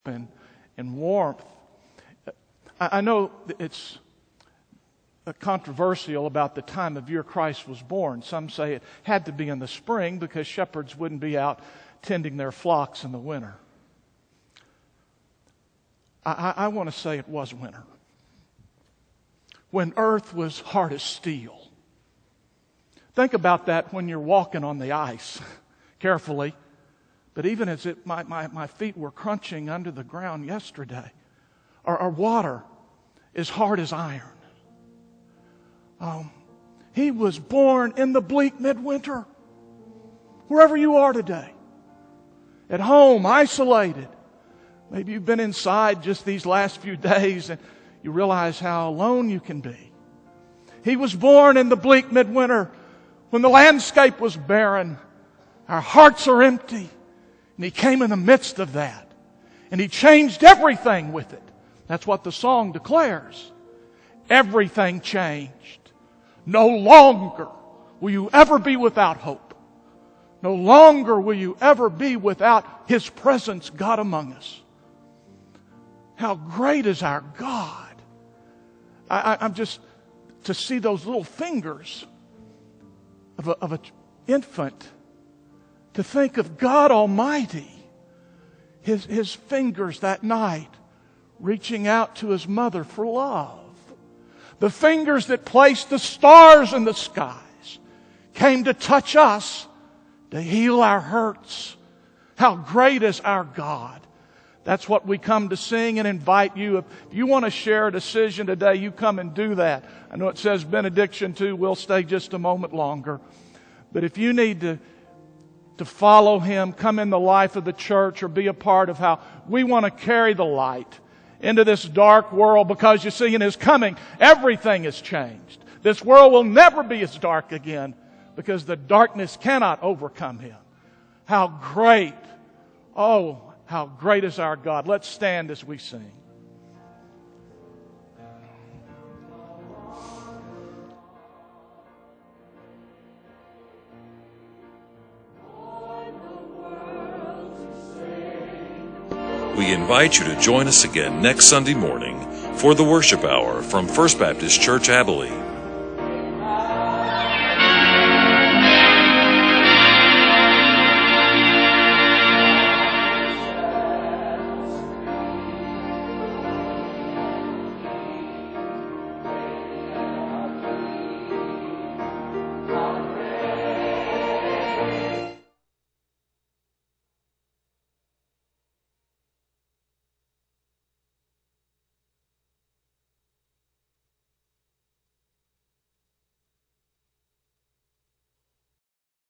and warmth. I know it's controversial about the time of year Christ was born. Some say it had to be in the spring because shepherds wouldn't be out tending their flocks in the winter. I want to say it was winter, when earth was hard as steel. Think about that when you're walking on the ice, carefully. But even as my feet were crunching under the ground yesterday, our water is hard as iron. He was born in the bleak midwinter. Wherever you are today, at home, isolated. Maybe you've been inside just these last few days and you realize how alone you can be. He was born in the bleak midwinter when the landscape was barren. Our hearts are empty. And He came in the midst of that. And He changed everything with it. That's what the song declares. Everything changed. No longer will you ever be without hope. No longer will you ever be without His presence, God among us. How great is our God. I'm just, to see those little fingers of an infant, to think of God Almighty, His fingers that night reaching out to His mother for love. The fingers that placed the stars in the skies came to touch us, to heal our hurts. How great is our God. That's what we come to sing and invite you. If you want to share a decision today, you come and do that. I know it says benediction too. We'll stay just a moment longer. But if you need to follow Him, come in the life of the church, or be a part of how we want to carry the light into this dark world, because you see, in His coming, everything has changed. This world will never be as dark again because the darkness cannot overcome Him. How great, oh, how great is our God. Let's stand as we sing. We invite you to join us again next Sunday morning for the worship hour from First Baptist Church Abilene.